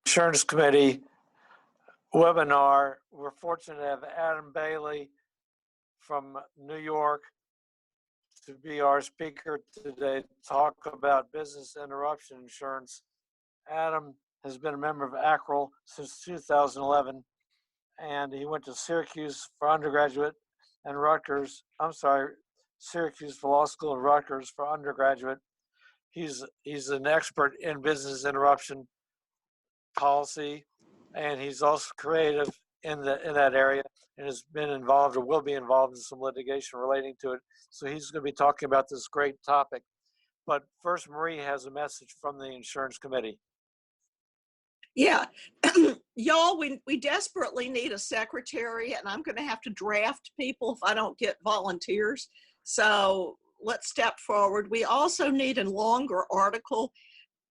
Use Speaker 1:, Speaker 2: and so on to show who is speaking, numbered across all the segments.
Speaker 1: Insurance Committee webinar. We're fortunate to have Adam Bailey from New York to be our speaker today to talk about business interruption insurance. Adam has been a member of ACREL since 2011, and he went to Syracuse for undergraduate and Syracuse for law school and Rutgers for undergraduate. He's an expert in business interruption policy, and he's also creative in that area, and has been involved or will be involved in some litigation relating to it. So he's going to be talking about this great topic. But first, Marie has a message from the insurance committee.
Speaker 2: Yeah, y'all, we desperately need a secretary, and I'm going to have to draft people if I don't get volunteers. So let's step forward. We also need a longer article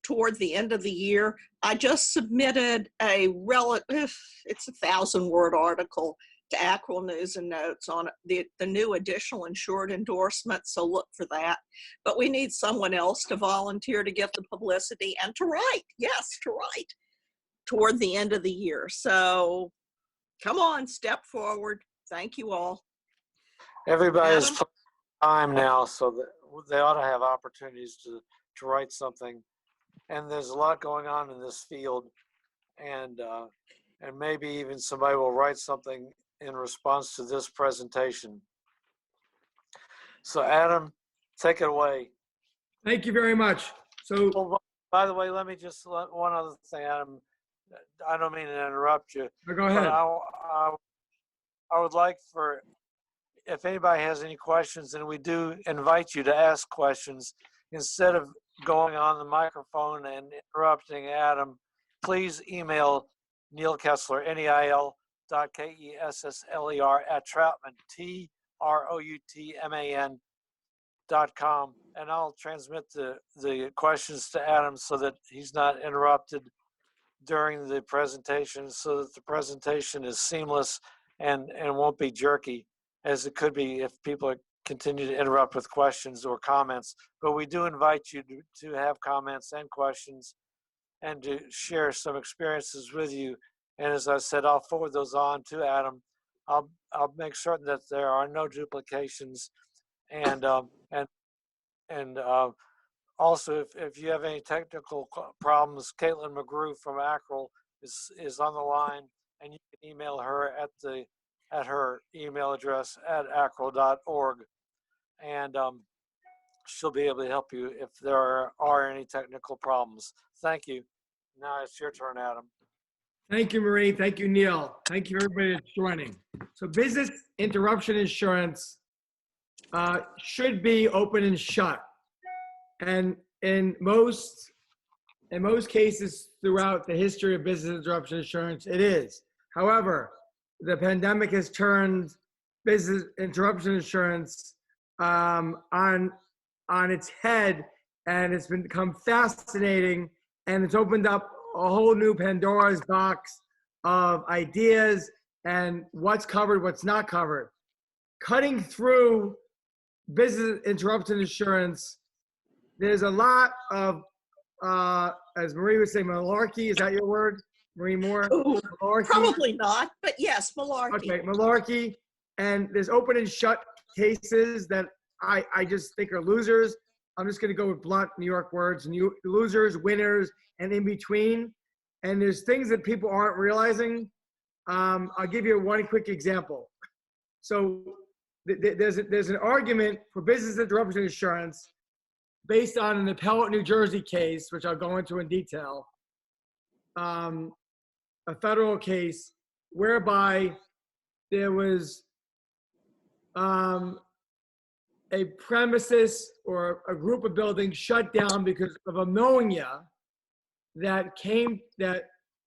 Speaker 2: toward the end of the year. I just submitted it's a 1,000-word article to ACREL News and Notes on the new additional insured endorsements, so look for that. But we need someone else to volunteer to get the publicity and to write, toward the end of the year. So come on, step forward. Thank you all.
Speaker 1: Everybody's time now, so that they ought to have opportunities to write something. And there's a lot going on in this field, and maybe even somebody will write something in response to this presentation. So Adam, take it away.
Speaker 3: Thank you very much. So,
Speaker 1: well, by the way, let me just one other thing, Adam. I don't mean to interrupt you.
Speaker 3: Go ahead.
Speaker 1: But I would like for, if anybody has any questions, and we do invite you to ask questions, instead of going on the microphone and interrupting Adam, please email Neil Kessler, neil.kessler @Troutman, TROUTMAN.com, and I'll transmit the questions to Adam so that he's not interrupted during the presentation, so that the presentation is seamless and won't be jerky, as it could be if people continue to interrupt with questions or comments. But we do invite you to have comments and questions and to share some experiences with you. And as I said, I'll forward those on to Adam. I'll make certain that there are no duplications, and also, if you have any technical problems, Caitlin McGrew from ACREL is on the line, and you can email her at her email address at acrel.org, and she'll be able to help you if there are any technical problems. Thank you. Now it's your turn, Adam.
Speaker 3: Thank you, Marie. Thank you, Neil. Thank you, everybody that's joining. So business interruption insurance should be open and shut. And in most cases throughout the history of business interruption insurance, it is. However, the pandemic has turned business interruption insurance on its head, and it's become fascinating, and it's opened up a whole new Pandora's box of ideas and what's covered, what's not covered. Cutting through business interruption insurance, there's a lot of, as Marie would say, malarkey. Is that your word, Marie Moore?
Speaker 2: Ooh, probably not, but yes, malarkey.
Speaker 3: Okay, malarkey. And there's open and shut cases that I just think are losers. I'm just going to go with blunt New York words: losers, winners, and in between. And there's things that people aren't realizing. I'll give you one quick example. So there's an argument for business interruption insurance based on an appellate New Jersey case, which I'll go into in detail, a federal case whereby there was a premises or a group of buildings shut down because of ammonia that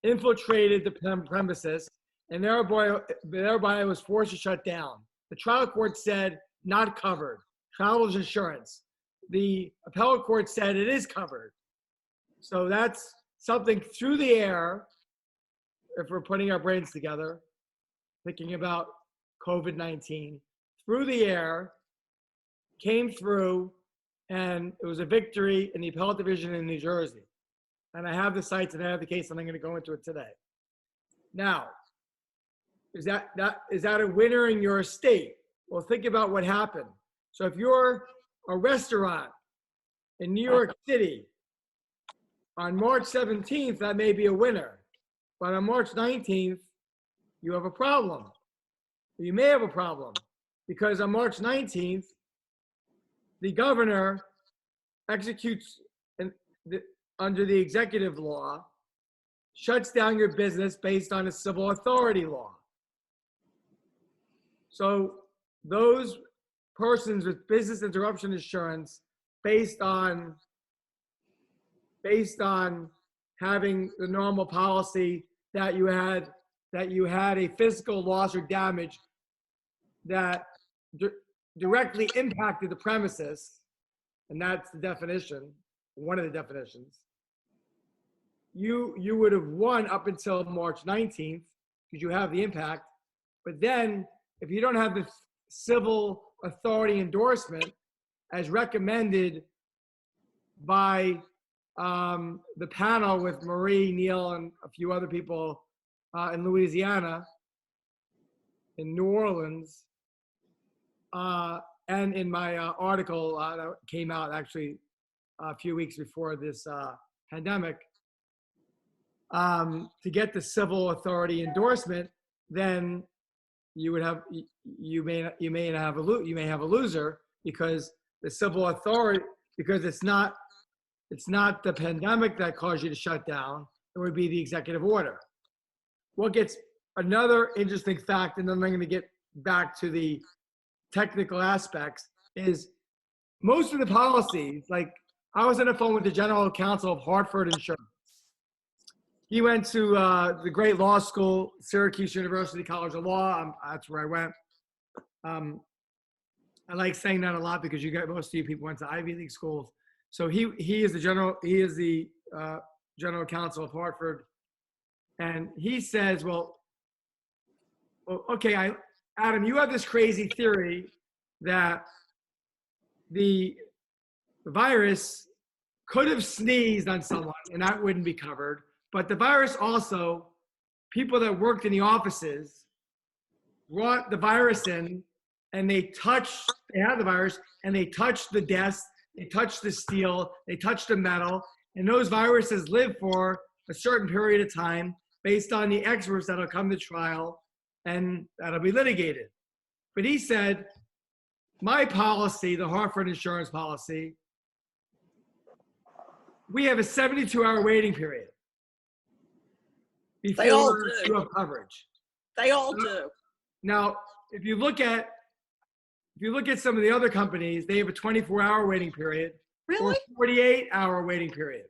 Speaker 3: infiltrated the premises, and thereby it was forced to shut down. The trial court said not covered, traveler's insurance. The appellate court said it is covered. So that's something through the air, if we're putting our brains together, thinking about COVID-19, through the air, came through, and it was a victory in the appellate division in New Jersey. And I have the sites and I have the case, and I'm going to go into it today. Now, is that a winner in your state? Well, think about what happened. So if you're a restaurant in New York City on March 17th, that may be a winner. But on March 19th, you have a problem. You may have a problem because on March 19th, the governor executes under the executive law, shuts down your business based on a civil authority law. So those persons with business interruption insurance based on having the normal policy that you had a physical loss or damage that directly impacted the premises, and that's the definition, one of the definitions, you would have won up until March 19th because you have the impact. But then if you don't have the civil authority endorsement as recommended by the panel with Marie, Neil, and a few other people in Louisiana, in New Orleans, and in my article that came out actually a few weeks before this pandemic, to get the civil authority endorsement, then you may have a loser because the civil authority, because it's not the pandemic that caused you to shut down, it would be the executive order. What gets another interesting fact, and then I'm going to get back to the technical aspects, is most of the policies, like I was on the phone with the general counsel of Hartford Insurance. He went to the great law school, Syracuse University College of Law. That's where I went. I like saying that a lot because most of you people went to Ivy League schools. So he is the general counsel of Hartford, and he says, well, okay, Adam, you have this crazy theory that the virus could have sneezed on someone and that wouldn't be covered. But the virus also, people that worked in the offices brought the virus in and they had the virus and they touched the desk, they touched the steel, they touched the metal, and those viruses live for a certain period of time based on the experts that'll come to trial and that'll be litigated. But he said, my policy, the Hartford insurance policy, we have a 72-hour waiting period before
Speaker 2: They all do.
Speaker 3: you have coverage.
Speaker 2: They all do.
Speaker 3: Now, if you look at some of the other companies, they have a 24-hour waiting period.
Speaker 2: Really?
Speaker 3: Or 48-hour waiting period.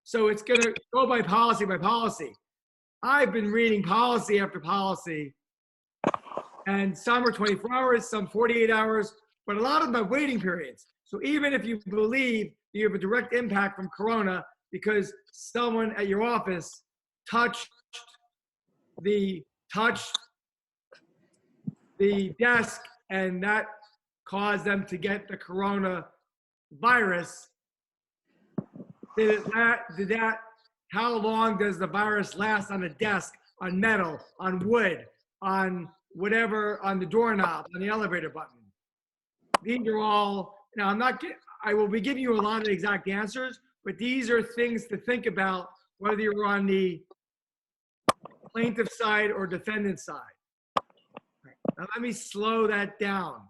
Speaker 3: So it's going to go by policy by policy. I've been reading policy after policy, and some are 24 hours, some 48 hours, but a lot of them have waiting periods. So even if you believe you have a direct impact from Corona because someone at your office touched the desk and that caused them to get the Corona virus, how long does the virus last on a desk, on metal, on wood, on whatever, on the doorknob, on the elevator button? These are all, now I will be giving you a lot of exact answers, but these are things to think about whether you're on the plaintiff side or defendant side. Now let me slow that down.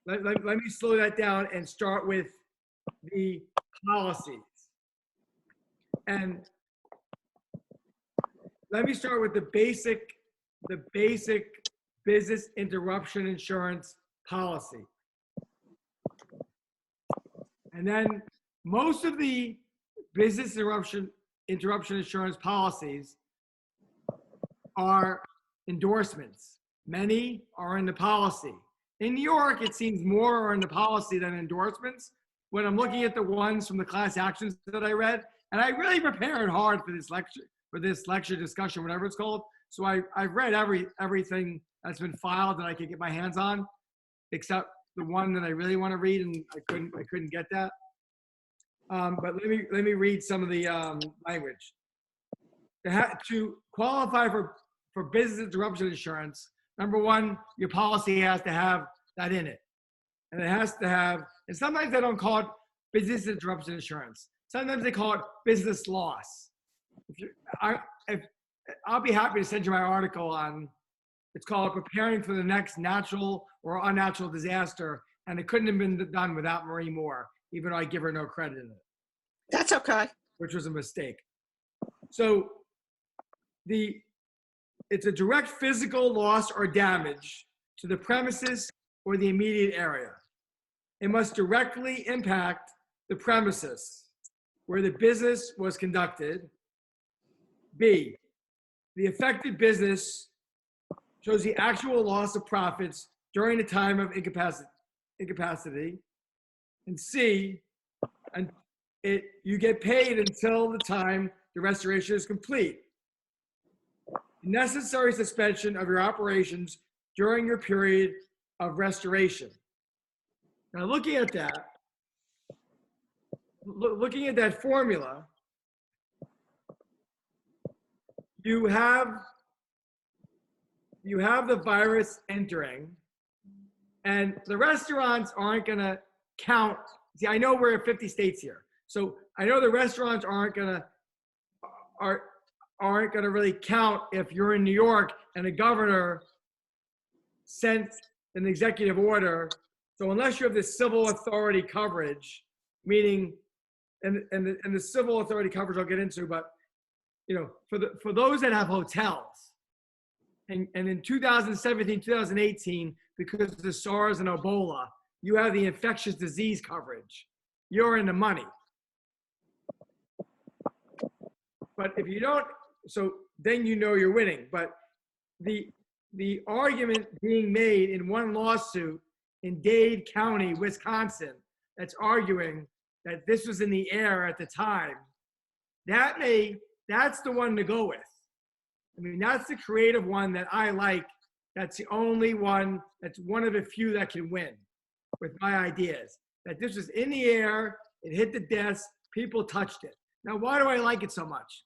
Speaker 3: Let me slow that down and start with the policies. And let me start with the basic business interruption insurance policy. And then most of the business interruption insurance policies are endorsements. Many are in the policy. In New York, it seems more are in the policy than endorsements. When I'm looking at the ones from the class actions that I read, and I really prepared hard for this lecture discussion, whatever it's called. So I've read everything that's been filed that I could get my hands on, except the one that I really want to read, and I couldn't get that. but let me read some of the language. To qualify for business interruption insurance, number one, your policy has to have that in it. And it has to have, and sometimes they don't call it business interruption insurance. Sometimes they call it business loss. I'll be happy to send you my article on, it's called Preparing for the Next Natural or Unnatural Disaster. And it couldn't have been done without Marie Moore, even though I give her no credit in it.
Speaker 2: That's okay.
Speaker 3: Which was a mistake. So it's a direct physical loss or damage to the premises or the immediate area. It must directly impact the premises where the business was conducted. B, the affected business shows the actual loss of profits during the time of incapacity. And C, you get paid until the time the restoration is complete. Necessary suspension of your operations during your period of restoration. Now, looking at that formula, you have the virus entering, and the restaurants aren't going to count. See, I know we're at 50 states here, so I know the restaurants aren't going to really count if you're in New York and the governor sent an executive order. So unless you have this civil authority coverage, meaning, and the civil authority coverage I'll get into, but for those that have hotels, and in 2017, 2018, because of the SARS and Ebola, you have the infectious disease coverage. You're in the money. But if you don't, so then you're winning. But the argument being made in one lawsuit in Dade County, Wisconsin, that's arguing that this was in the air at the time, that's the one to go with. I mean, that's the creative one that I like. That's the only one, that's one of the few that can win with my ideas. That this was in the air, it hit the desk, people touched it. Now, why do I like it so much?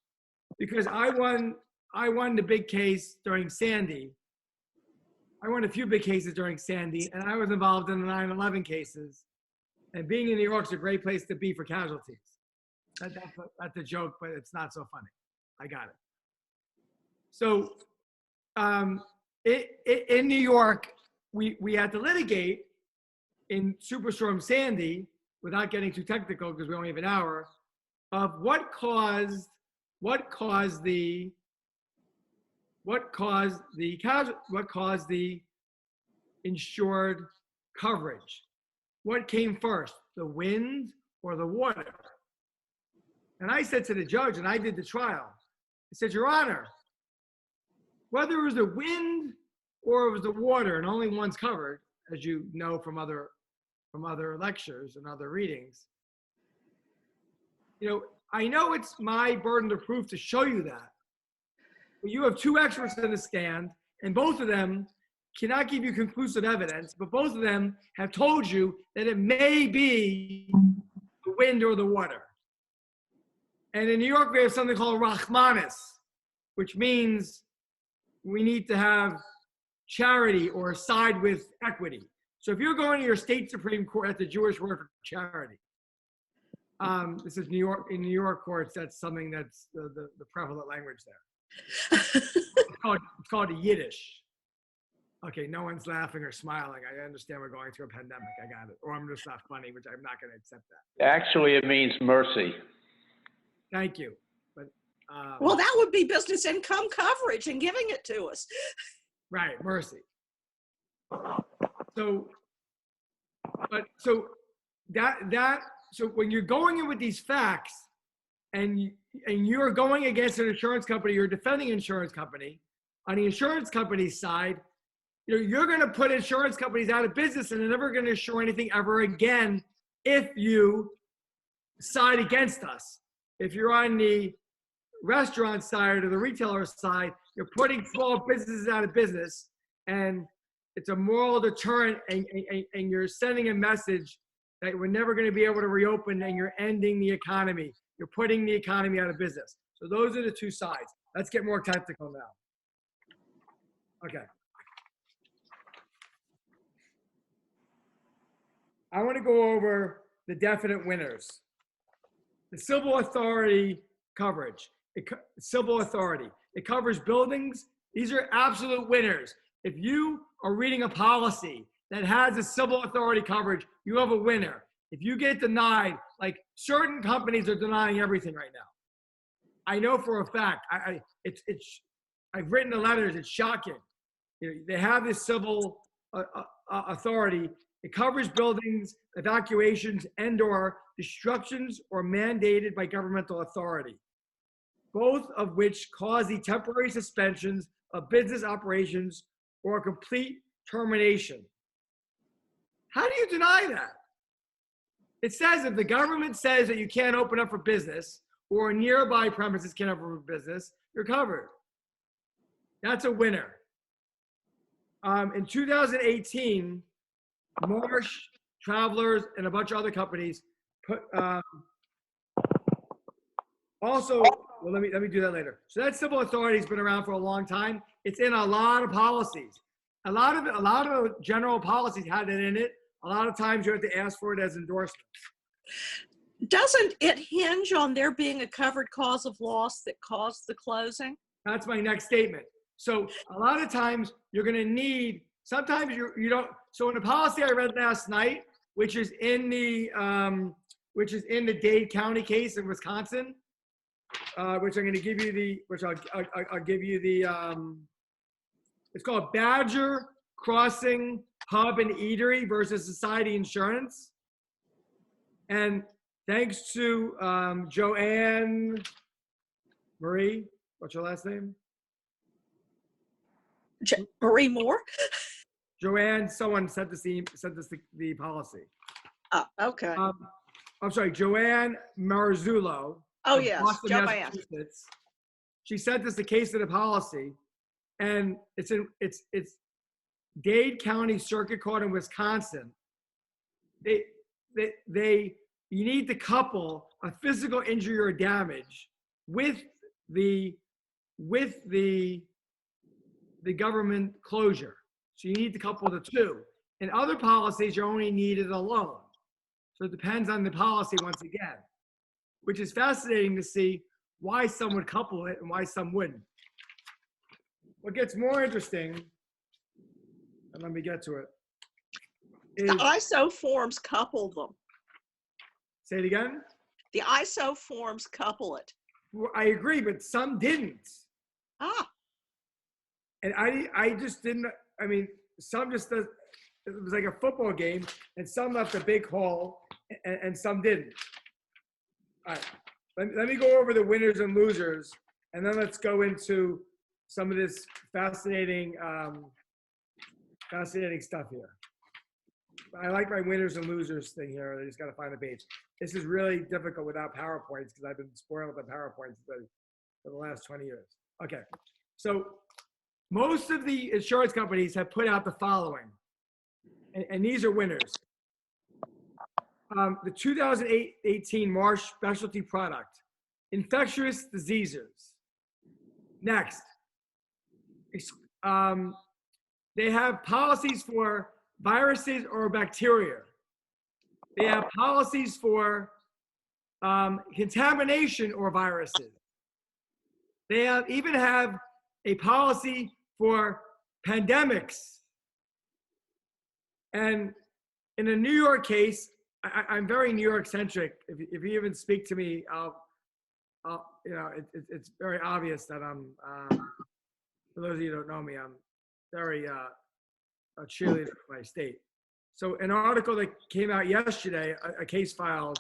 Speaker 3: Because I won the big case during Sandy. I won a few big cases during Sandy, and I was involved in the 9/11 cases. And being in New York is a great place to be for casualties. That's a joke, but it's not so funny. I got it. So in New York, we had to litigate in Superstorm Sandy, without getting too technical because we only have an hour, of what caused the insured coverage. What came first, the wind or the water? And I said to the judge, and I did the trial, I said, Your Honor, whether it was the wind or it was the water, and only one's covered, as you know from other lectures and other readings, I know it's my burden of proof to show you that. But you have two experts in the stand, and both of them cannot give you conclusive evidence, but both of them have told you that it may be the wind or the water. And in New York, we have something called Rahmanis, which means we need to have charity or side with equity. So if you're going to your state Supreme Court, that's the Jewish word for charity. This is New York. In New York courts, that's something that's the prevalent language there. It's called Yiddish. Okay, no one's laughing or smiling. I understand we're going through a pandemic. I got it. Or I'm just not funny, which I'm not going to accept that.
Speaker 4: Actually, it means mercy.
Speaker 3: Thank you. But
Speaker 2: well, that would be business income coverage and giving it to us.
Speaker 3: Right, mercy. So when you're going in with these facts, and you're going against an insurance company, you're defending an insurance company. On the insurance company's side, you're going to put insurance companies out of business, and they're never going to insure anything ever again if you side against us. If you're on the restaurant side or the retailer side, you're putting small businesses out of business, and it's a moral deterrent, and you're sending a message that we're never going to be able to reopen, and you're ending the economy. You're putting the economy out of business. So those are the two sides. Let's get more technical now. Okay. I want to go over the definite winners. The civil authority coverage. Civil authority. It covers buildings. These are absolute winners. If you are reading a policy that has a civil authority coverage, you have a winner. If you get denied, like certain companies are denying everything right now. I know for a fact. I've written the letters. It's shocking. You know, they have this civil authority. It covers buildings, evacuations, and/or destructions or mandated by governmental authority, both of which cause the temporary suspensions of business operations or complete termination. How do you deny that? It says if the government says that you can't open up for business or nearby premises can't open up for business, you're covered. That's a winner. In 2018, Marsh, Travelers, and a bunch of other companies put also, well, let me do that later. So that civil authority has been around for a long time. It's in a lot of policies. A lot of general policies had it in it. A lot of times you have to ask for it as endorsements.
Speaker 2: Doesn't it hinge on there being a covered cause of loss that caused the closing?
Speaker 3: That's my next statement. So a lot of times you're going to need, sometimes you don't. So in the policy I read last night, which is in the Dade County case in Wisconsin, which I'm going to give you the, which I'll give you the, it's called Badger Crossing Pub and Eatery versus Society Insurance. And thanks to Joanne Marie, what's your last name?
Speaker 2: Marie Moore?
Speaker 3: Joanne, someone sent us the policy.
Speaker 2: Oh, okay.
Speaker 3: I'm sorry, Joanne Marzullo.
Speaker 2: Oh,
Speaker 3: of
Speaker 2: yes,
Speaker 3: Boston,
Speaker 2: Joanne.
Speaker 3: Massachusetts. She sent us the case of the policy, and it's Dade County Circuit Court in Wisconsin. You need to couple a physical injury or damage with the government closure. So you need to couple the two. In other policies, you only need it alone. So it depends on the policy once again, which is fascinating to see why some would couple it and why some wouldn't. What gets more interesting, and let me get to it, is,
Speaker 2: The ISO forms couple them.
Speaker 3: say it again?
Speaker 2: The ISO forms couple it.
Speaker 3: Well, I agree, but some didn't.
Speaker 2: Ah,
Speaker 3: And I just didn't, I mean, some just, it was like a football game, and some left a big hole, and some didn't. All right, let me go over the winners and losers, and then let's go into some of this fascinating stuff here. I like my winners and losers thing here. I just got to find the page. This is really difficult without PowerPoints because I've been spoiled with PowerPoints for the last 20 years. Okay, so most of the insurance companies have put out the following, and these are winners. The 2018 Marsh Specialty Product, infectious diseases. Next, they have policies for viruses or bacteria. They have policies for contamination or viruses. They even have a policy for pandemics. And in a New York case, I'm very New York centric. If you even speak to me, you know, it's very obvious that I'm, for those of you who don't know me, I'm very a cheerleader for my state. So an article that came out yesterday, a case filed,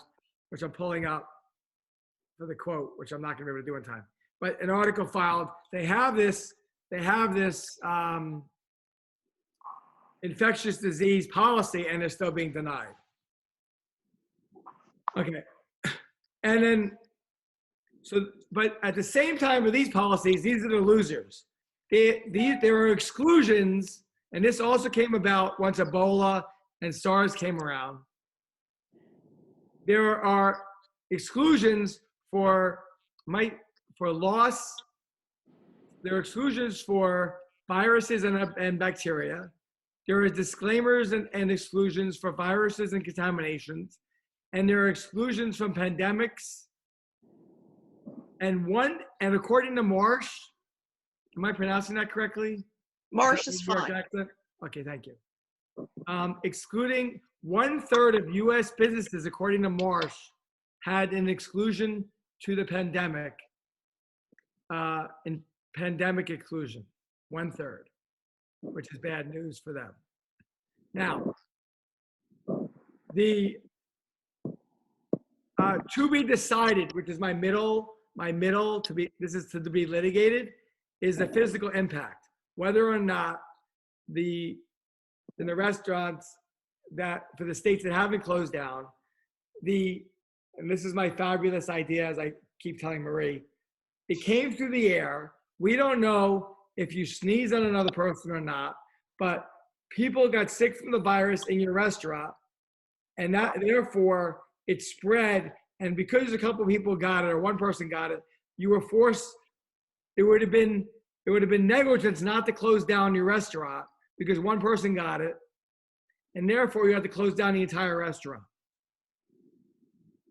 Speaker 3: which I'm pulling up for the quote, which I'm not gonna be able to do in time, but an article filed, they have this infectious disease policy and they're still being denied. Okay, and then, but at the same time with these policies, these are the losers. There are exclusions, and this also came about once Ebola and SARS came around. there are exclusions for loss. There are exclusions for viruses and bacteria. There are disclaimers and exclusions for viruses and contaminations. And there are exclusions from pandemics. And according to Marsh, am I pronouncing that correctly?
Speaker 2: Marsh is
Speaker 3: New York
Speaker 2: fine.
Speaker 3: accent? Okay, thank you. Excluding 1/3 of US businesses, according to Marsh, had an exclusion to the pandemic, in pandemic exclusion, 1/3, which is bad news for them. Now, the to be decided, which is my middle to be, this is to be litigated, is the physical impact. Whether or not in the restaurants that, for the states that haven't closed down, and this is my fabulous idea, as I keep telling Marie, it came through the air. We don't know if you sneeze on another person or not, but people got sick from the virus in your restaurant, and that therefore it spread. And because a couple of people got it, or one person got it, you were forced. It would have been negligence not to close down your restaurant because one person got it, and therefore you had to close down the entire restaurant.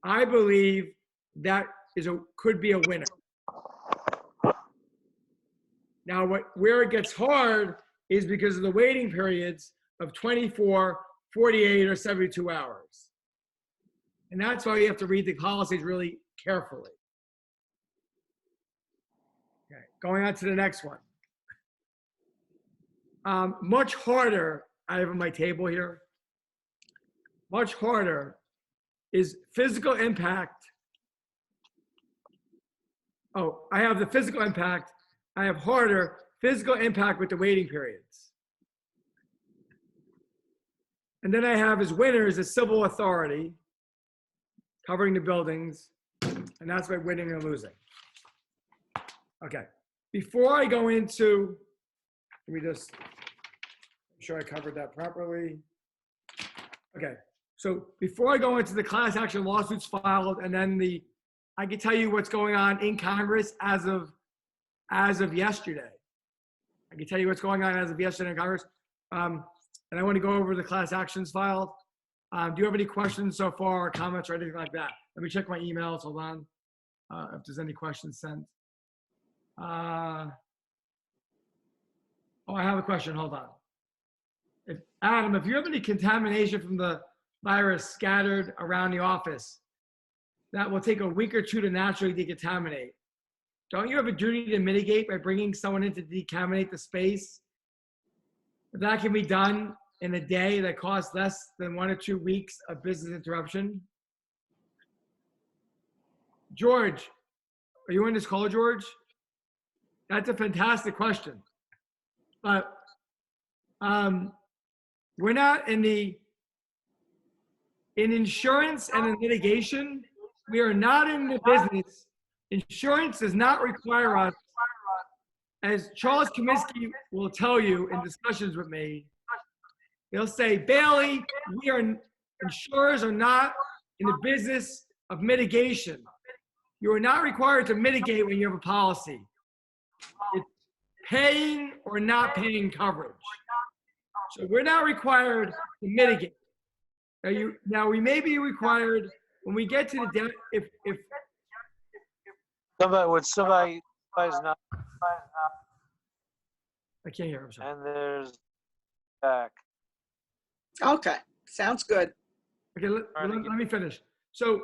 Speaker 3: I believe that could be a winner. Now, where it gets hard is because of the waiting periods of 24, 48, or 72 hours. And that's why you have to read the policies really carefully. Okay, going on to the next one. Much harder, I have on my table here, much harder is physical impact. Oh, I have the physical impact. I have harder physical impact with the waiting periods. And then I have as winners a civil authority covering the buildings, and that's by winning and losing. Okay, before I go into, let me just make sure I covered that properly. Okay, so before I go into the class action lawsuits filed, and then I can tell you what's going on in Congress as of yesterday. I can tell you what's going on as of yesterday in Congress. And I want to go over the class actions filed. Do you have any questions so far, or comments, or anything like that? Let me check my emails. Hold on. If there's any questions sent. Oh, I have a question. Hold on. Adam, if you have any contamination from the virus scattered around the office, that will take a week or two to naturally decontaminate. Don't you have a duty to mitigate by bringing someone in to decontaminate the space? If that can be done in a day that costs less than 1 or 2 weeks of business interruption? George, are you on this call, George? That's a fantastic question. But we're not in insurance and in litigation, we are not in the business. Insurance does not require us, as Charles Comiskey will tell you in discussions with me, he'll say, Bailey, insurers are not in the business of mitigation. You are not required to mitigate when you have a policy. It's paying or not paying coverage. So we're not required to mitigate. Now we may be required when we get to the if
Speaker 1: somebody's not,
Speaker 3: I can't hear. I'm sorry.
Speaker 1: and there's back.
Speaker 2: Okay, sounds good.
Speaker 3: Okay, let me finish. So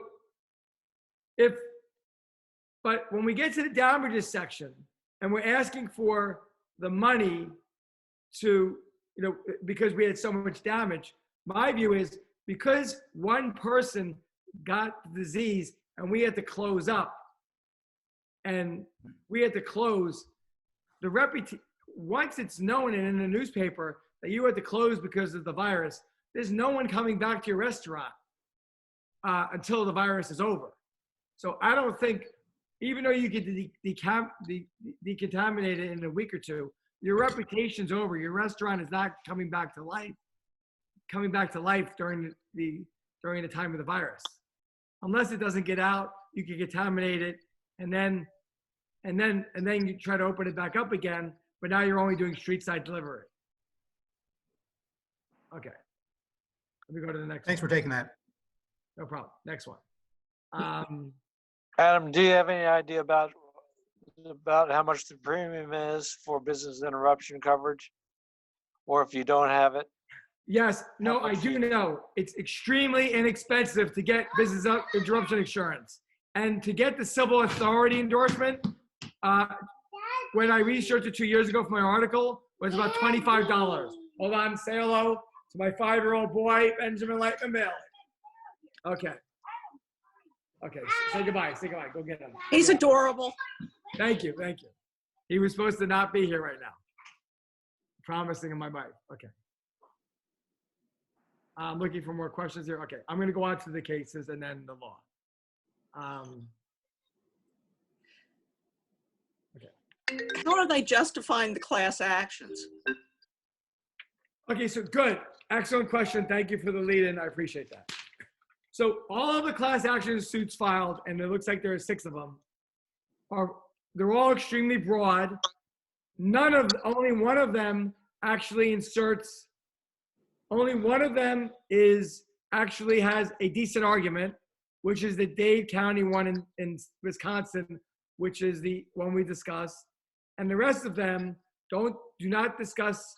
Speaker 3: but when we get to the damages section and we're asking for the money to, because we had so much damage, my view is because one person got the disease and we had to close up and we had to close, once it's known and in the newspaper that you had to close because of the virus, there's no one coming back to your restaurant until the virus is over. So I don't think, even though you get decontaminate it in a week or two, your reputation's over. Your restaurant is not coming back to life during the time of the virus. unless it doesn't get out, you can contaminate it, and then you try to open it back up again, but now you're only doing street side delivery. Okay. Let me go to the next
Speaker 5: Thanks
Speaker 3: one.
Speaker 5: for taking that.
Speaker 3: No problem. Next one.
Speaker 1: Adam, do you have any idea about how much the premium is for business interruption coverage? Or if you don't have it?
Speaker 3: Yes, no, I do know. It's extremely inexpensive to get business interruption insurance. And to get the civil authority endorsement, when I researched it 2 years ago for my article, was about $25. Hold on, say hello to my 5-year-old boy, Benjamin Leitman Bailey. Okay. Okay, say goodbye, say goodbye, go get him.
Speaker 2: He's adorable.
Speaker 3: Thank you, thank you. He was supposed to not be here right now. Promising in my mic, okay. I'm looking for more questions here. Okay, I'm gonna go on to the cases and then the law.
Speaker 2: How are they justifying the class actions?
Speaker 3: Okay, so good, excellent question. Thank you for the lead in, I appreciate that. So all of the class action suits filed, and it looks like there are 6 of them, they're all extremely broad. Only one of them actually inserts, only one of them actually has a decent argument, which is the Dade County one in Wisconsin, which is the one we discussed. And the rest of them do not discuss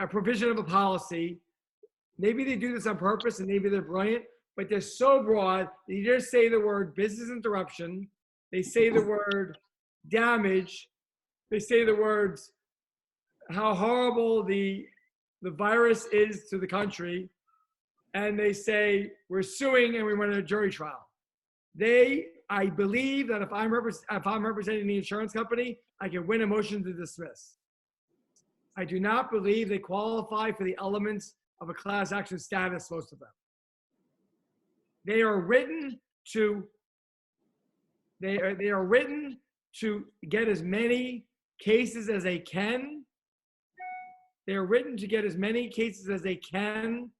Speaker 3: a provision of a policy. Maybe they do this on purpose and maybe they're brilliant, but they're so broad that you just say the word business interruption, they say the word damage, they say the words how horrible the virus is to the country, and they say we're suing and we want a jury trial. I believe that if I'm representing the insurance company, I can win a motion to dismiss. I do not believe they qualify for the elements of a class action status, most of them. They are written to get as many cases as they can. They are written to get as many cases as they can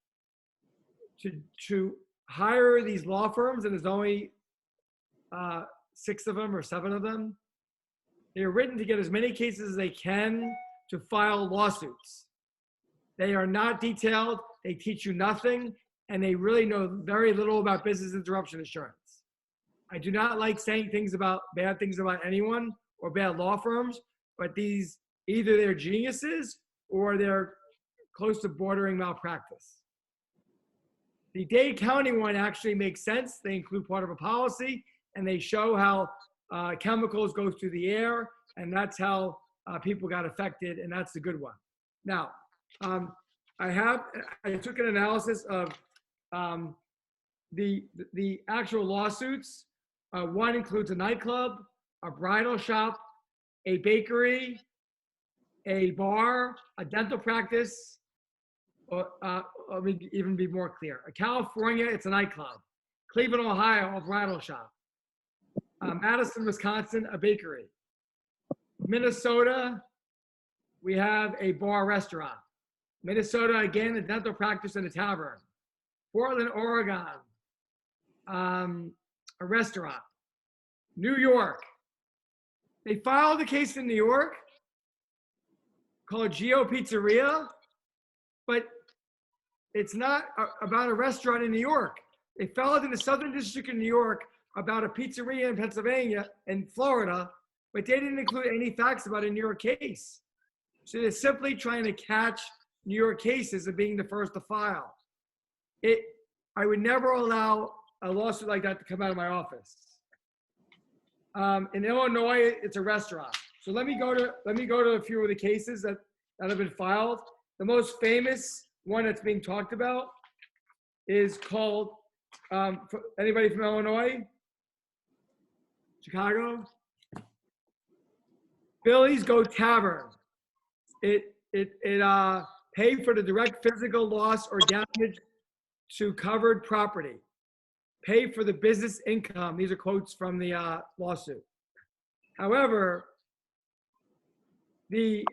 Speaker 3: to hire these law firms, and there's only 6 of them or 7 of them. They are written to get as many cases as they can to file lawsuits. They are not detailed, they teach you nothing, and they really know very little about business interruption insurance. I do not like saying bad things about anyone or bad law firms, but either they're geniuses or they're close to bordering malpractice. The Dade County one actually makes sense. They include part of a policy, and they show how chemicals go through the air, and that's how people got affected, and that's the good one. Now, I took an analysis of the actual lawsuits. One includes a nightclub, a bridal shop, a bakery, a bar, a dental practice, or let me even be more clear. California, it's a nightclub. Cleveland, Ohio, a bridal shop. Madison, Wisconsin, a bakery. Minnesota, we have a bar restaurant. Minnesota, again, a dental practice and a tavern. Portland, Oregon, a restaurant. New York, they filed a case in New York called Geo Pizzeria, but it's not about a restaurant in New York. They filed in the Southern District of New York about a pizzeria in Pennsylvania and Florida, but they didn't include any facts about a New York case. So they're simply trying to catch New York cases of being the first to file. I would never allow a lawsuit like that to come out of my office. In Illinois, it's a restaurant. So let me go to a few of the cases that have been filed. The most famous one that's being talked about is called, anybody from Illinois? Chicago? Billy's Goat Tavern. It paid for the direct physical loss or damage to covered property. Pay for the business income. These are quotes from the lawsuit. However, the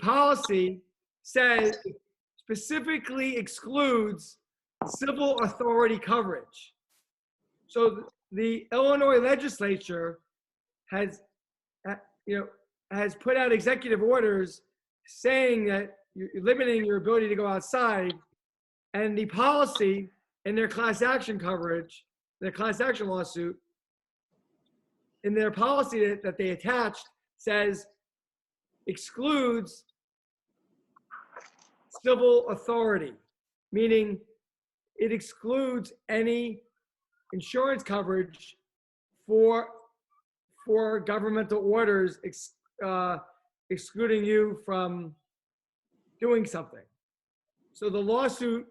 Speaker 3: policy says specifically excludes civil authority coverage. So the Illinois legislature has, has put out executive orders saying that you're limiting your ability to go outside, and the policy in their class action coverage, their class action lawsuit, in their policy that they attached says excludes civil authority, meaning it excludes any insurance coverage for governmental orders excluding you from doing something. So the lawsuit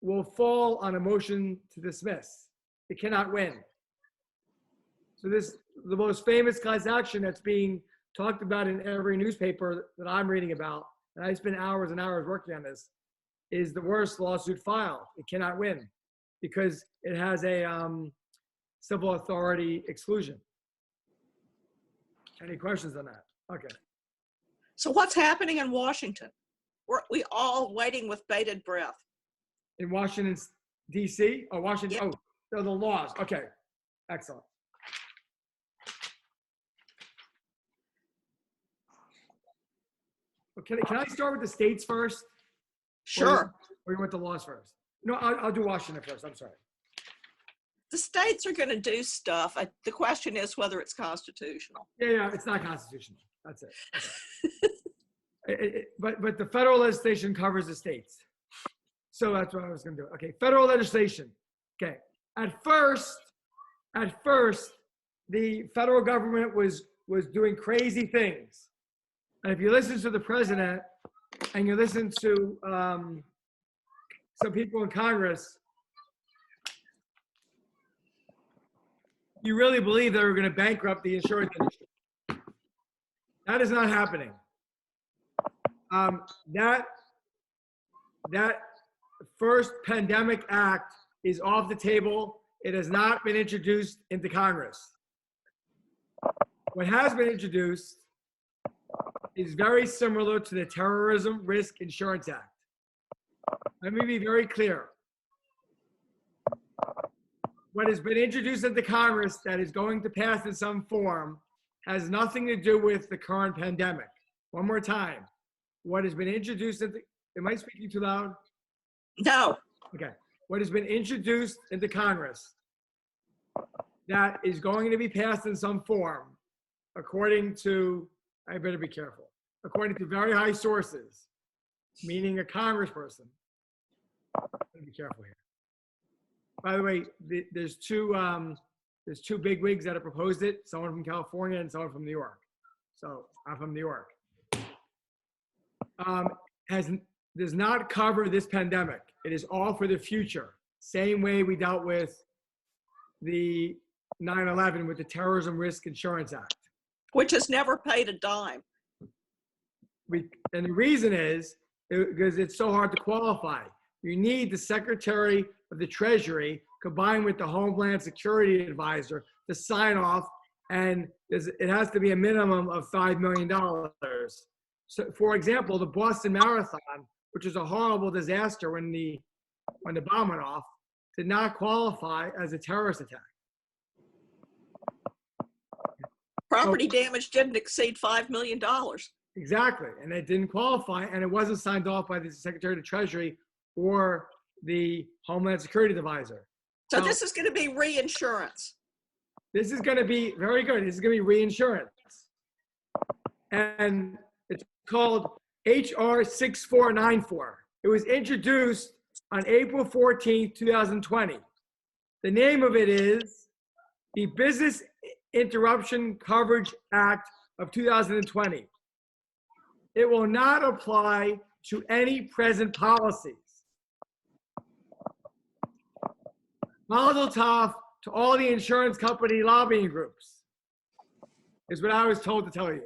Speaker 3: will fall on a motion to dismiss. It cannot win. So the most famous class action that's being talked about in every newspaper that I'm reading about, and I spend hours and hours working on this, is the worst lawsuit filed. It cannot win because it has a civil authority exclusion. Any questions on that? Okay.
Speaker 2: So what's happening in Washington? We all waiting with bated breath.
Speaker 3: In Washington, D.C.? Oh, Washington,
Speaker 2: Yep.
Speaker 3: So the laws. Okay, excellent. Okay, can I start with the states first?
Speaker 2: Sure.
Speaker 3: Or you want the laws first? No, I'll do Washington first. I'm sorry.
Speaker 2: The states are going to do stuff. The question is whether it's constitutional.
Speaker 3: Yeah, it's not constitutional. That's it. Okay. But the federal legislation covers the states. So that's what I was going to do. Okay, federal legislation. Okay. At first, the federal government was doing crazy things. And if you listen to the president and you listen to some people in Congress, you really believe they were going to bankrupt the insurance industry. That is not happening. That first pandemic act is off the table. It has not been introduced into Congress. What has been introduced is very similar to the Terrorism Risk Insurance Act. Let me be very clear. What has been introduced into Congress that is going to pass in some form has nothing to do with the current pandemic. One more time. What has been introduced into, am I speaking too loud?
Speaker 2: No.
Speaker 3: Okay. What has been introduced into Congress that is going to be passed in some form, according to, I better be careful, according to very high sources, meaning a congressperson. Be careful here. By the way, there's two bigwigs that have proposed it, someone from California and someone from New York. So I'm from New York. Does not cover this pandemic. It is all for the future. Same way we dealt with the 9/11 with the Terrorism Risk Insurance Act.
Speaker 2: Which has never paid a dime.
Speaker 3: And the reason is because it's so hard to qualify. You need the Secretary of the Treasury combined with the Homeland Security Advisor to sign off, and it has to be a minimum of $5 million. So, for example, the Boston Marathon, which was a horrible disaster when the bomb went off, did not qualify as a terrorist attack.
Speaker 2: Property damage didn't exceed $5 million.
Speaker 3: Exactly, and it didn't qualify, and it wasn't signed off by the Secretary of the Treasury or the Homeland Security Advisor.
Speaker 2: So this is going to be reinsurance.
Speaker 3: This is going to be very good. This is going to be reinsurance. And it's called HR 6494. It was introduced on April 14th, 2020. The name of it is the Business Interruption Coverage Act of 2020. It will not apply to any present policies. Mazel tov to all the insurance company lobbying groups, is what I was told to tell you.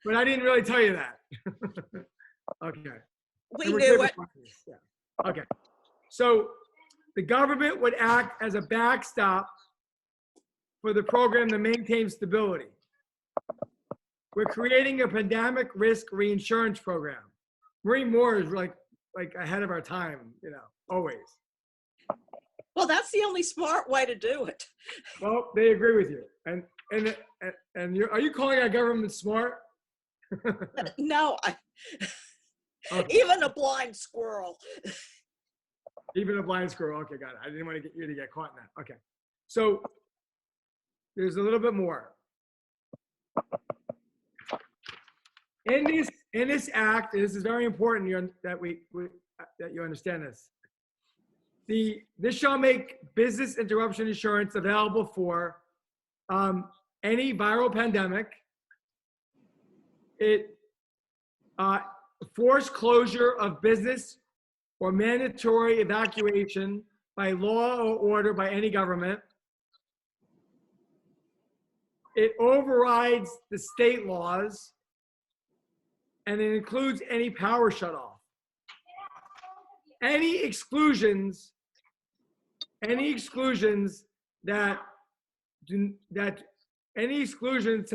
Speaker 3: But I didn't really tell you that. Okay.
Speaker 2: We knew it.
Speaker 3: Yeah. Okay. So the government would act as a backstop for the program to maintain stability. We're creating a pandemic risk reinsurance program. Marie Moore is like like ahead of our time, you know, always.
Speaker 2: Well, that's the only smart way to do it.
Speaker 3: Well, they agree with you. And are you calling our government smart?
Speaker 2: No,
Speaker 3: Okay.
Speaker 2: even a blind squirrel.
Speaker 3: Even a blind squirrel. Okay, got it. I didn't want to get you to get caught in that. Okay. So there's a little bit more. In this act, and this is very important that you understand this. This shall make business interruption insurance available for any viral pandemic. It forced closure of business or mandatory evacuation by law or order by any government. It overrides the state laws, and it includes any power shutoff. Any exclusions to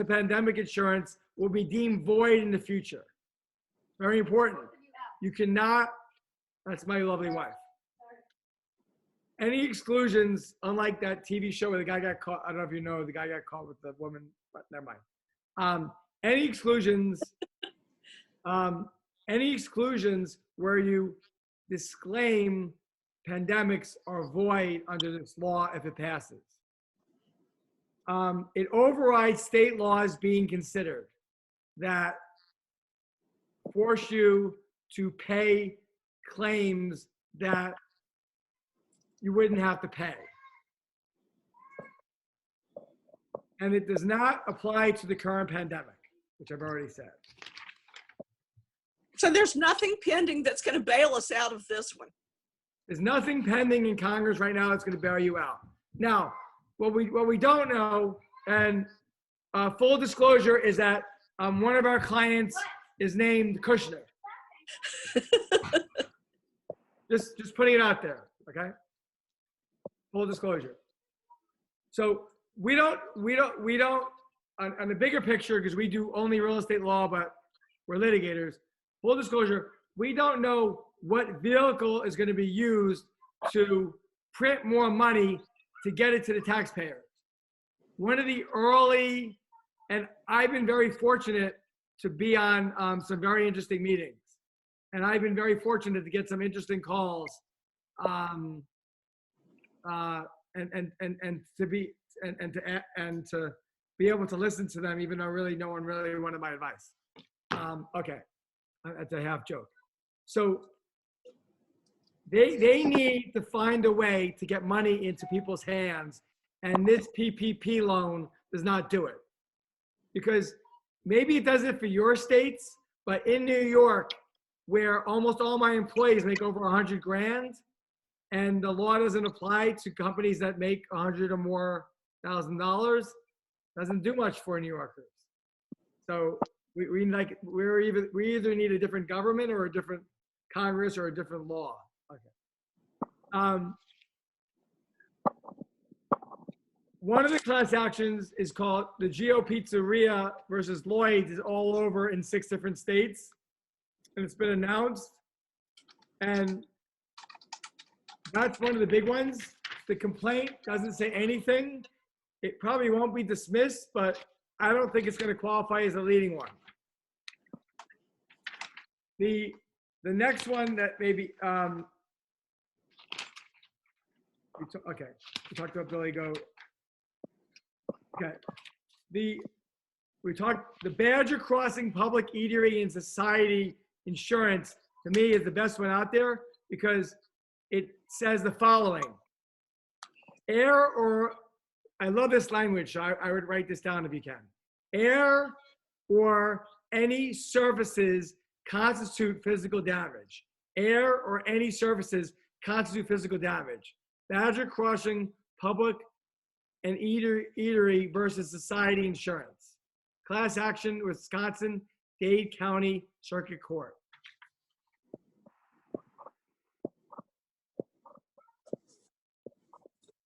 Speaker 3: pandemic insurance will be deemed void in the future. Very important. You cannot, that's my lovely wife. Any exclusions, unlike that TV show where the guy got caught, I don't know if you know, the guy got caught with the woman, but never mind. Any exclusions where you disclaim pandemics are void under this law if it passes. It overrides state laws being considered that force you to pay claims that you wouldn't have to pay. And it does not apply to the current pandemic, which I've already said.
Speaker 2: So there's nothing pending that's going to bail us out of this one.
Speaker 3: There's nothing pending in Congress right now that's going to bail you out. Now, what we don't know, and full disclosure, is that one of our clients is named Kushner. just putting it out there, okay? Full disclosure. So we don't on the bigger picture, because we do only real estate law, but we're litigators. Full disclosure, we don't know what vehicle is going to be used to print more money to get it to the taxpayers. One of the early, and I've been very fortunate to be on some very interesting meetings, and I've been very fortunate to get some interesting calls, and to be able to listen to them, even though really no one really wanted my advice. Okay, that's a half joke. So they need to find a way to get money into people's hands, and this PPP loan does not do it. Because maybe it does it for your states, but in New York, where almost all my employees make over 100 grand, and the law doesn't apply to companies that make 100 or more $1,000, doesn't do much for New Yorkers. So we either need a different government or a different Congress or a different law. Okay. One of the class actions is called the Geo Pizzeria versus Lloyd's, is all over in 6 different states, and it's been announced. And that's one of the big ones. The complaint doesn't say anything. It probably won't be dismissed, but I don't think it's going to qualify as a leading one. The next one that maybe, okay, we talked about Billy Goat. Okay, the Badger Crossing Public Eatery and Society Insurance, to me, is the best one out there, because it says the following: air or, I love this language, so I would write this down if you can. Air or any surfaces constitute physical damage. Air or any surfaces constitute physical damage. Badger Crossing Public and Eatery versus Society Insurance. Class action, Wisconsin, Dade County Circuit Court.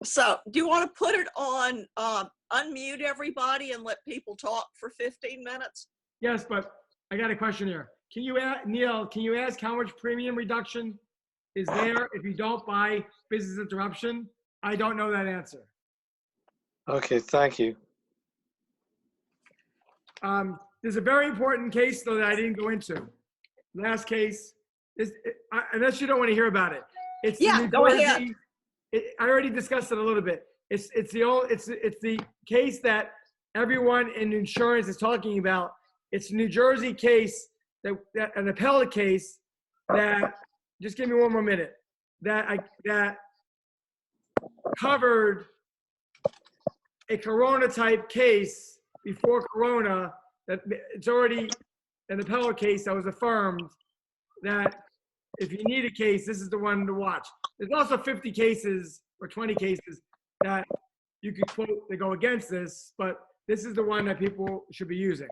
Speaker 2: So do you want to put it on unmute everybody and let people talk for 15 minutes?
Speaker 3: Yes, but I got a question here. can you ask, Neil, can you ask how much premium reduction is there if you don't buy business interruption? I don't know that answer.
Speaker 1: Okay, thank you.
Speaker 3: There's a very important case, though, that I didn't go into. Last case, unless you don't want to hear about it. It's the
Speaker 2: Yeah,
Speaker 3: New
Speaker 2: go
Speaker 3: Jersey-
Speaker 2: ahead.
Speaker 3: I already discussed it a little bit. It's the case that everyone in insurance is talking about. It's a New Jersey case that an appellate case that, just give me one more minute, that covered a Corona type case before Corona, that it's already an appellate case that was affirmed, that if you need a case, this is the one to watch. There's also 50 cases or 20 cases that you could quote that go against this, but this is the one that people should be using.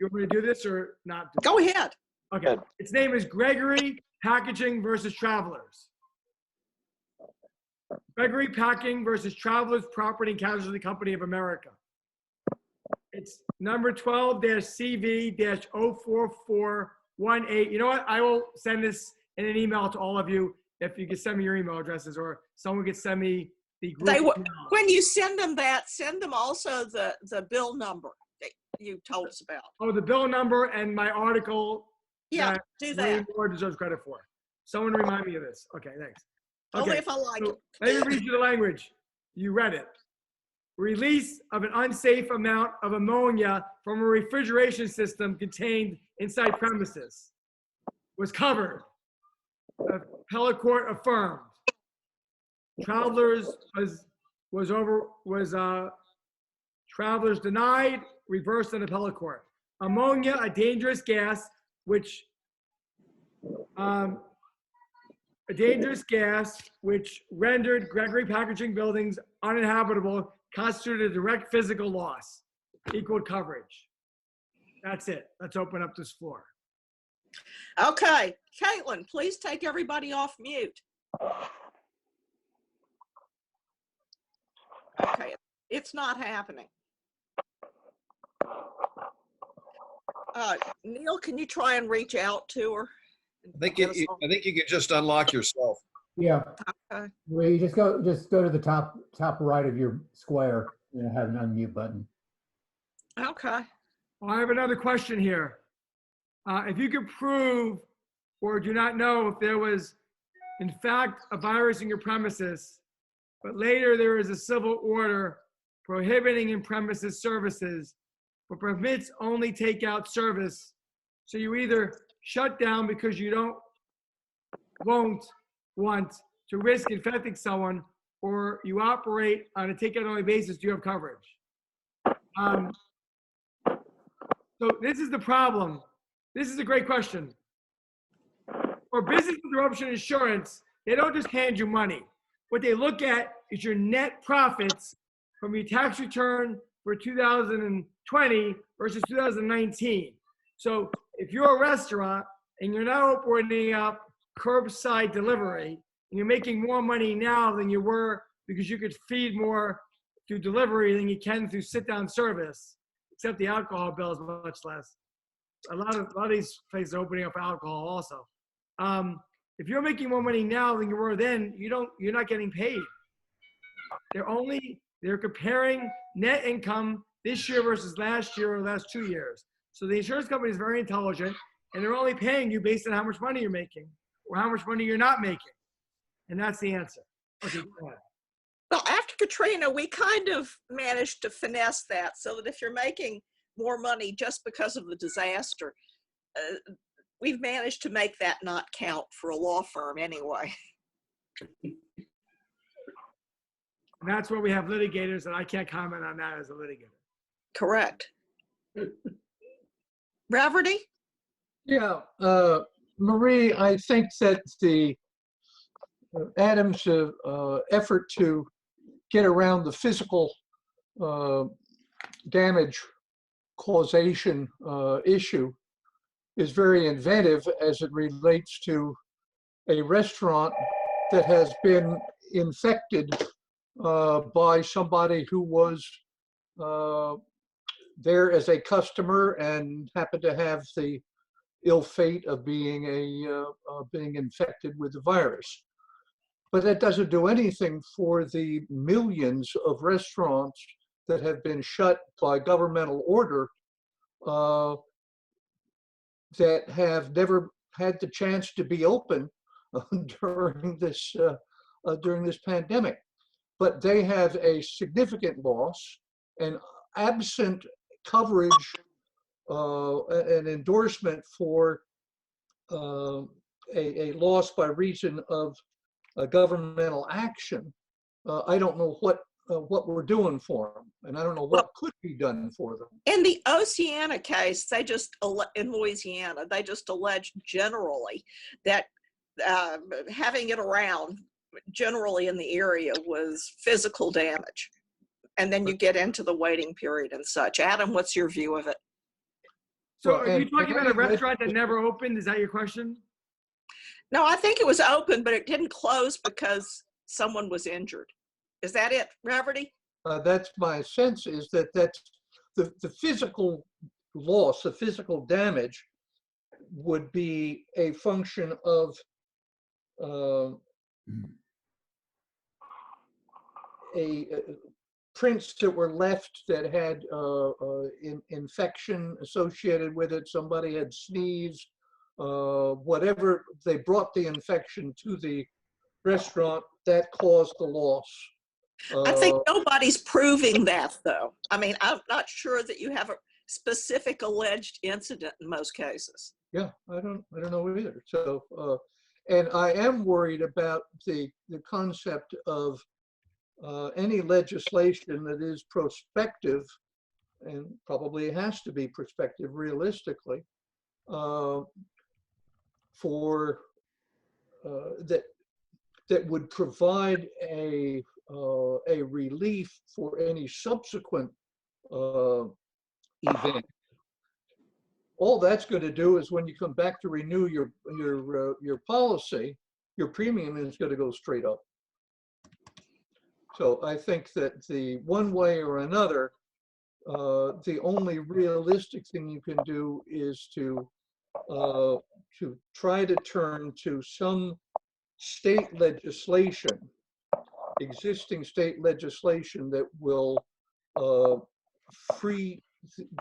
Speaker 3: You want me to do this or not?
Speaker 2: Go ahead.
Speaker 3: Okay. Its name is Gregory Packaging versus Travelers. Gregory Packing versus Travelers Property and Casualty Company of America. It's number 12-CV-04418. You know what? I will send this in an email to all of you if you can send me your email addresses, or someone could send me the group email.
Speaker 2: When you send them that, send them also the bill number that you told us about.
Speaker 3: Oh, the bill number and my article.
Speaker 2: Yeah,
Speaker 3: that
Speaker 2: do
Speaker 3: Marie
Speaker 2: that.
Speaker 3: Moore deserves credit for. Someone remind me of this. Okay, thanks.
Speaker 2: Only
Speaker 3: Okay,
Speaker 2: if I like
Speaker 3: so
Speaker 2: it.
Speaker 3: let me read you the language. You read it. Release of an unsafe amount of ammonia from a refrigeration system contained inside premises was covered. Appellate court affirmed. Travelers Travelers denied, reversed in appellate court. Ammonia, a dangerous gas, which rendered Gregory Packaging buildings uninhabitable, constituted a direct physical loss, equal coverage. That's it. Let's open up this floor.
Speaker 2: Okay, Caitlin, please take everybody off mute. Okay, it's not happening. Neil, can you try and reach out to her?
Speaker 5: I think you can just unlock yourself.
Speaker 6: Yeah.
Speaker 2: Okay.
Speaker 6: Well, you just go to the top right of your square and have an unmute button.
Speaker 2: Okay.
Speaker 3: Well, I have another question here. If you could prove or do not know if there was, in fact, a virus in your premises, but later there is a civil order prohibiting in-premises services, but permits only takeout service. So you either shut down because you won't want to risk infecting someone, or you operate on a takeout only basis, do you have coverage? So this is the problem. This is a great question. For business interruption insurance, they don't just hand you money. What they look at is your net profits from your tax return for 2020 versus 2019. So if you're a restaurant and you're now opening up curbside delivery, and you're making more money now than you were because you could feed more through delivery than you can through sit-down service, except the alcohol bill is much less. A lot of these places are opening up alcohol also. If you're making more money now than you were then, you're not getting paid. They're comparing net income this year versus last year or last 2 years. So the insurance company is very intelligent, and they're only paying you based on how much money you're making or how much money you're not making. And that's the answer. Okay, go ahead.
Speaker 2: Well, after Katrina, we kind of managed to finesse that so that if you're making more money just because of the disaster, we've managed to make that not count for a law firm anyway.
Speaker 3: And that's where we have litigators, and I can't comment on that as a litigator.
Speaker 2: Correct. Rafferty?
Speaker 7: Yeah, Marie, I think that the Adams' effort to get around the physical damage causation issue is very inventive as it relates to a restaurant that has been infected by somebody who was there as a customer and happened to have the ill fate of being being infected with the virus. But that doesn't do anything for the millions of restaurants that have been shut by governmental order that have never had the chance to be open during this pandemic. But they have a significant loss, and absent coverage, an endorsement for a loss by reason of governmental action. I don't know what we're doing for them, and I don't know what could be done for them.
Speaker 2: In the Oceana case, they just, in Louisiana, they just alleged generally that having it around generally in the area was physical damage. And then you get into the waiting period and such. Adam, what's your view of it?
Speaker 3: So
Speaker 7: Well,
Speaker 3: are you
Speaker 7: and-
Speaker 3: talking about a restaurant that never opened? Is that your question?
Speaker 2: No, I think it was open, but it didn't close because someone was injured. Is that it, Reverdy?
Speaker 7: That's my sense, is that's the physical loss, the physical damage would be a function of prints that were left that had infection associated with it. Somebody had sneezed, whatever, they brought the infection to the restaurant, that caused the loss.
Speaker 2: I think nobody's proving that, though. I mean, I'm not sure that you have a specific alleged incident in most cases.
Speaker 7: Yeah, I don't know either. So, and I am worried about the concept of any legislation that is prospective, and probably has to be prospective realistically, for that would provide a relief for any subsequent event. All that's going to do is when you come back to renew your policy, your premium is going to go straight up. So I think that the one way or another, the only realistic thing you can do is to try to turn to some state legislation, existing state legislation that will free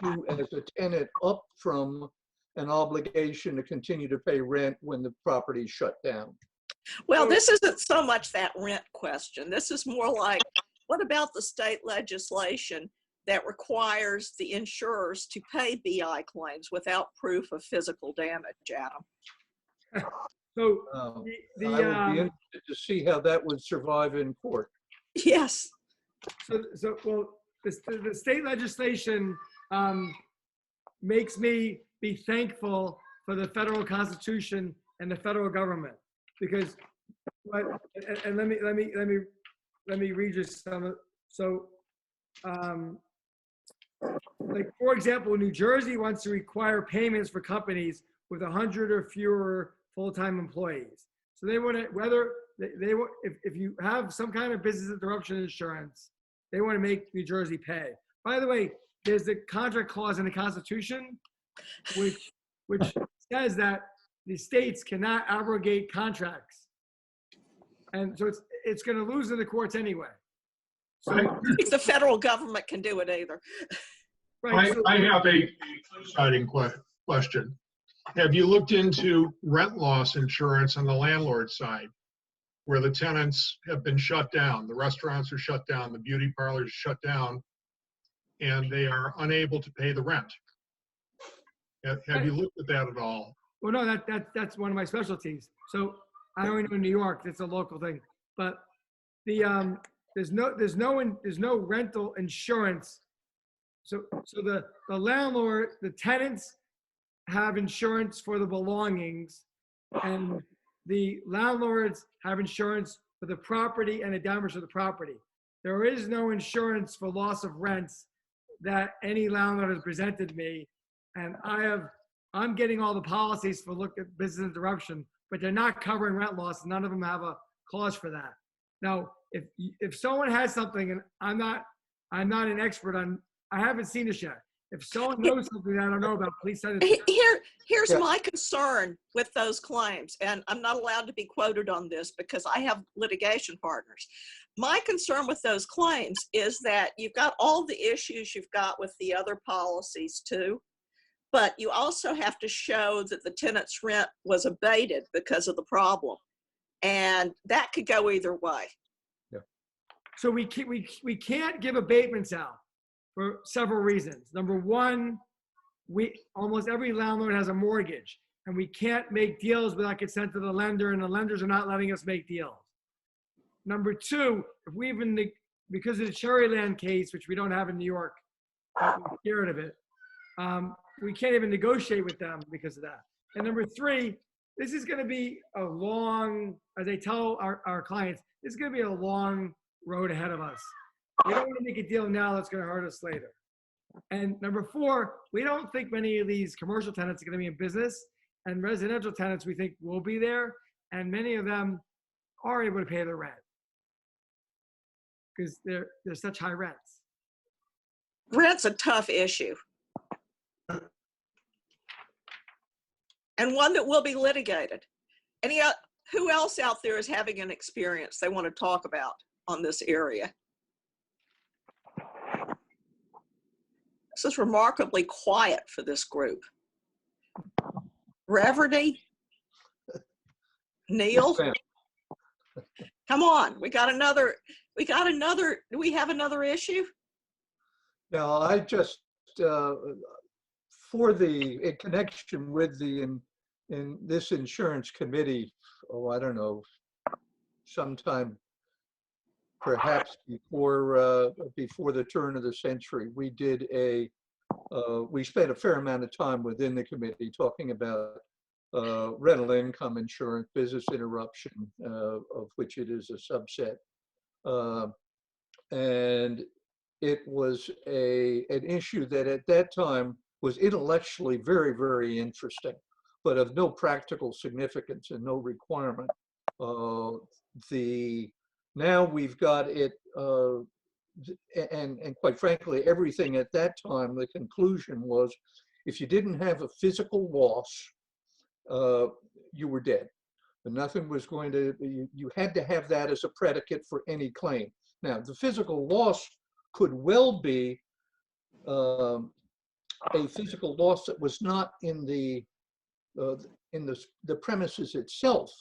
Speaker 7: you as a tenant up from an obligation to continue to pay rent when the property is shut down.
Speaker 2: Well, this isn't so much that rent question. This is more like, what about the state legislation that requires the insurers to pay BI claims without proof of physical damage, Adam?
Speaker 3: So
Speaker 7: I would be interested to see how that would survive in court.
Speaker 2: Yes.
Speaker 3: well, the state legislation makes me be thankful for the federal Constitution and the federal government, because and let me read you some. So, like for example, New Jersey wants to require payments for companies with 100 or fewer full-time employees. So they want to, whether they want, if you have some kind of business interruption insurance, they want to make New Jersey pay. By the way, there's the contract clause in the Constitution, which says that the states cannot abrogate contracts, and so it's going to lose in the courts anyway. So,
Speaker 2: I don't think the federal government can do it either.
Speaker 3: right.
Speaker 8: I have a siding question. Have you looked into rent loss insurance on the landlord side, where the tenants have been shut down, the restaurants are shut down, the beauty parlors are shut down, and they are unable to pay the rent? Have you looked at that at all?
Speaker 3: Well, no, that's one of my specialties. So I only know in New York, it's a local thing. But the there's no rental insurance. So the landlord, the tenants have insurance for the belongings, and the landlords have insurance for the property and the damage to the property. There is no insurance for loss of rents that any landlord has presented me, and I'm getting all the policies for look at business interruption, but they're not covering rent loss. None of them have a clause for that. Now, if someone has something, and I'm not an expert on, I haven't seen this yet. If someone knows something I don't know about, please send it.
Speaker 2: Here's
Speaker 7: Yeah.
Speaker 2: my concern with those claims, and I'm not allowed to be quoted on this because I have litigation partners. My concern with those claims is that you've got all the issues you've got with the other policies too, but you also have to show that the tenant's rent was abated because of the problem. And that could go either way.
Speaker 3: So we can't give abatements out for several reasons. Number one, almost every landlord has a mortgage, and we can't make deals without consent to the lender, and the lenders are not letting us make deals. Number two, if we even, because of the Cherryland case, which we don't have in New York, we're scared of it, we can't even negotiate with them because of that. And number three, this is going to be a long, as I tell our clients, this is going to be a long road ahead of us. We don't want to make a deal now that's going to hurt us later. And number four, we don't think many of these commercial tenants are going to be in business, and residential tenants we think will be there, and many of them are able to pay their rent because they're such high rents.
Speaker 2: Rent's a tough issue. And one that will be litigated. Who else out there is having an experience they want to talk about on this area? This is remarkably quiet for this group. Reverdy? Neil?
Speaker 7: Yes, ma'am.
Speaker 2: Come on, do we have another issue?
Speaker 7: Now, I just, in connection with in this insurance committee, I don't know, sometime perhaps before the turn of the century, we spent a fair amount of time within the committee talking about rental income insurance, business interruption, of which it is a subset. And it was an issue that at that time was intellectually very, very interesting, but of no practical significance and no requirement. Now we've got it, and quite frankly, everything at that time, the conclusion was, if you didn't have a physical loss, you were dead. But nothing was going to, you had to have that as a predicate for any claim. Now, the physical loss could well be a physical loss that was not in the premises itself,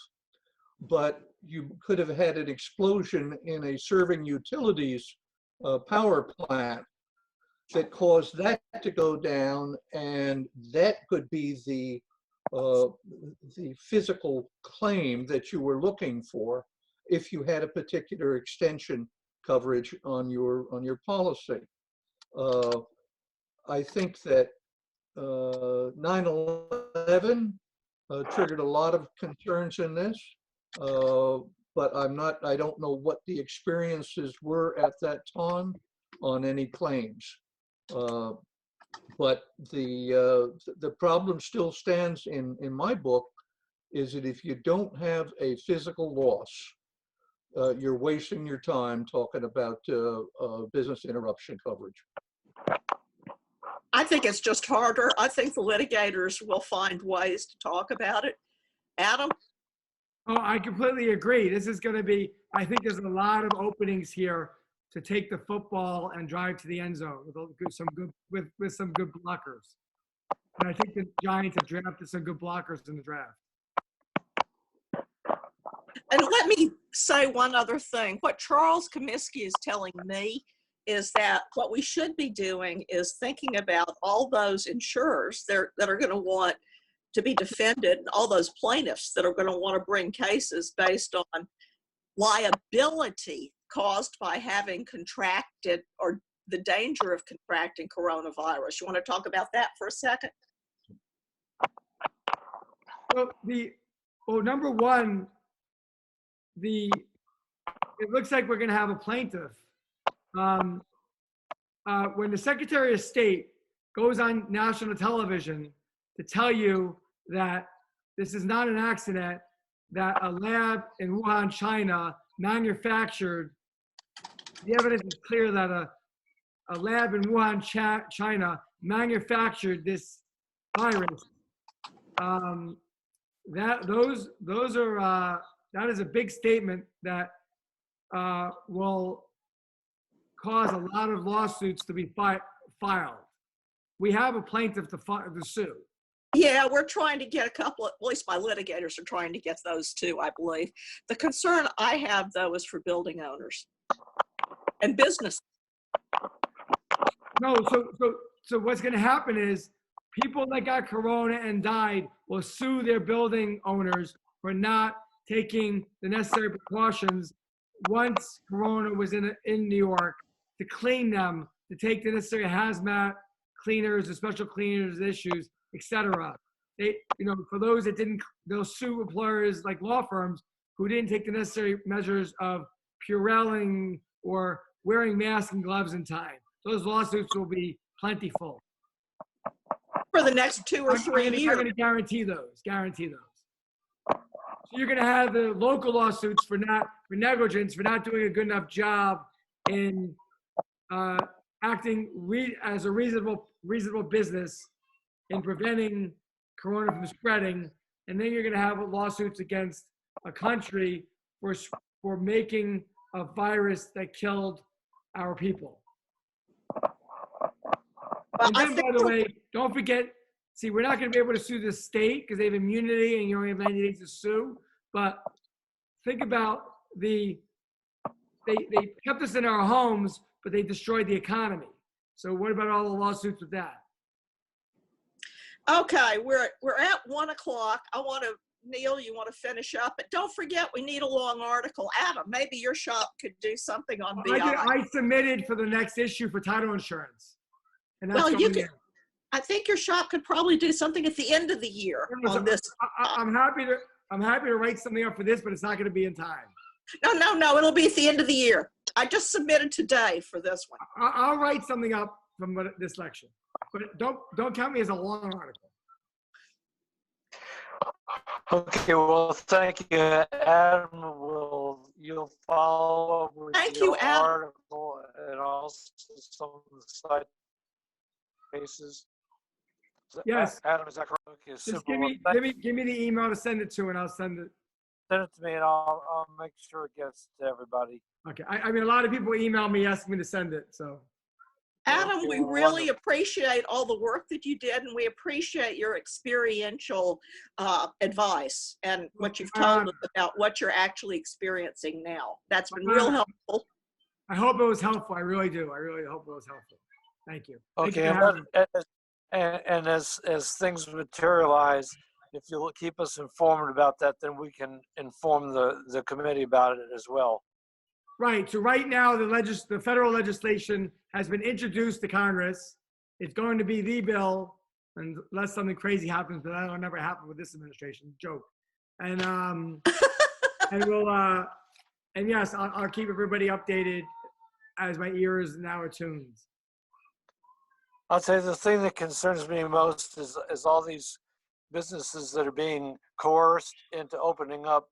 Speaker 7: but you could have had an explosion in a serving utilities power plant that caused that to go down, and that could be the physical claim that you were looking for if you had a particular extension coverage on your policy. I think that 9/11 triggered a lot of concerns in this, but I don't know what the experiences were at that time on any claims. But the problem still stands in my book, is that if you don't have a physical loss, you're wasting your time talking about business interruption coverage.
Speaker 2: I think it's just harder. I think the litigators will find ways to talk about it. Adam?
Speaker 3: Oh, I completely agree. This is going to be, I think there's a lot of openings here to take the football and drive to the end zone with some good blockers. And I think the Giants have drafted some good blockers in the draft.
Speaker 2: And let me say one other thing. What Charles Comiskey is telling me is that what we should be doing is thinking about all those insurers that are going to want to be defended, and all those plaintiffs that are going to want to bring cases based on liability caused by having contracted or the danger of contracting coronavirus. You want to talk about that for a second?
Speaker 3: Well, number one, it looks like we're going to have a plaintiff. When the Secretary of State goes on national television to tell you that this is not an accident, that a lab in Wuhan, China manufactured, the evidence is clear that a lab in Wuhan, China manufactured this virus, that is a big statement that will cause a lot of lawsuits to be filed. We have a plaintiff to sue.
Speaker 2: Yeah, we're trying to get a couple of, at least my litigators are trying to get those too, I believe. The concern I have though is for building owners and business.
Speaker 3: No, so what's going to happen is people that got corona and died will sue their building owners for not taking the necessary precautions once corona was in New York to clean them, to take the necessary hazmat cleaners, the special cleaners issues, etc. They, for those that didn't, they'll sue employers like law firms who didn't take the necessary measures of Purelling or wearing masks and gloves in time. Those lawsuits will be plentiful.
Speaker 2: For the next 2 or 3
Speaker 3: I'm
Speaker 2: years.
Speaker 3: going to guarantee those. So you're going to have the local lawsuits for negligence, for not doing a good enough job in acting as a reasonable business in preventing corona from spreading, and then you're going to have lawsuits against a country for making a virus that killed our people. And then, by the way, don't forget, see, we're not going to be able to sue the state because they have immunity and you only have 90 days to sue. But think about they kept us in our homes, but they destroyed the economy. So what about all the lawsuits with that?
Speaker 2: Okay, we're at 1 o'clock. Neil, you want to finish up? But don't forget, we need a long article. Adam, maybe your shop could do something on BI.
Speaker 3: I submitted for the next issue for title insurance. And that's
Speaker 2: Well, you
Speaker 3: going
Speaker 2: can. I think your shop could probably do something at the end of the year on this.
Speaker 3: I'm happy to write something up for this, but it's not going to be in time.
Speaker 2: No, it'll be at the end of the year. I just submitted today for this one.
Speaker 3: I'll write something up from this lecture, but don't count me as a long article.
Speaker 1: Okay, well, thank you, Adam. You'll follow up with
Speaker 2: Thank
Speaker 1: your
Speaker 2: you, Adam.
Speaker 1: article and also some of the site cases.
Speaker 3: Yes.
Speaker 1: Adam, is that correct? Okay,
Speaker 3: Just
Speaker 1: simple.
Speaker 3: give me the email to send it to, and I'll send it.
Speaker 1: Send it to me, and I'll make sure it gets to everybody.
Speaker 3: Okay. I mean, a lot of people email me asking me to send it, so.
Speaker 2: Adam,
Speaker 1: Okay,
Speaker 2: we
Speaker 1: well,
Speaker 2: really
Speaker 1: wonderful.
Speaker 2: appreciate all the work that you did, and we appreciate your experiential advice and what you've told us about what you're actually experiencing now. That's been real helpful.
Speaker 3: I hope it was helpful. I really do. I really hope it was helpful. Thank you. Thank you
Speaker 1: Okay,
Speaker 3: for having me.
Speaker 1: and as things materialize, if you'll keep us informed about that, then we can inform the committee about it as well.
Speaker 3: Right. So right now, the federal legislation has been introduced to Congress. It's going to be the bill, unless something crazy happens, but that'll never happen with this administration. Joke. And and yes, I'll keep everybody updated as my ear is now attuned.
Speaker 1: I'll tell you, the thing that concerns me most is all these businesses that are being coerced into opening up,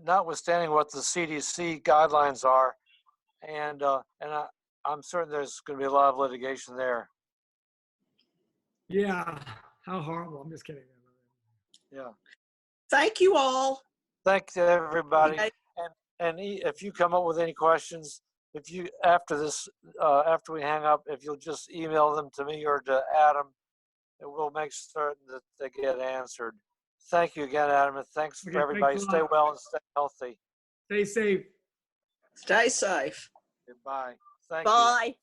Speaker 1: notwithstanding what the CDC guidelines are, and I'm certain there's going to be a lot of litigation there.
Speaker 3: Yeah, how horrible. I'm just kidding.
Speaker 1: Yeah.
Speaker 2: Thank you all.
Speaker 1: Thank you, everybody.
Speaker 2: Okay.
Speaker 1: And if you come up with any questions, after we hang up, if you'll just email them to me or to Adam, and we'll make certain that they get answered. Thank you again, Adam, and thanks for everybody.
Speaker 3: Thanks a
Speaker 1: Stay
Speaker 3: lot.
Speaker 1: well and stay healthy.
Speaker 3: Stay safe.
Speaker 2: Stay safe.
Speaker 1: Goodbye. Thank you.
Speaker 2: Bye.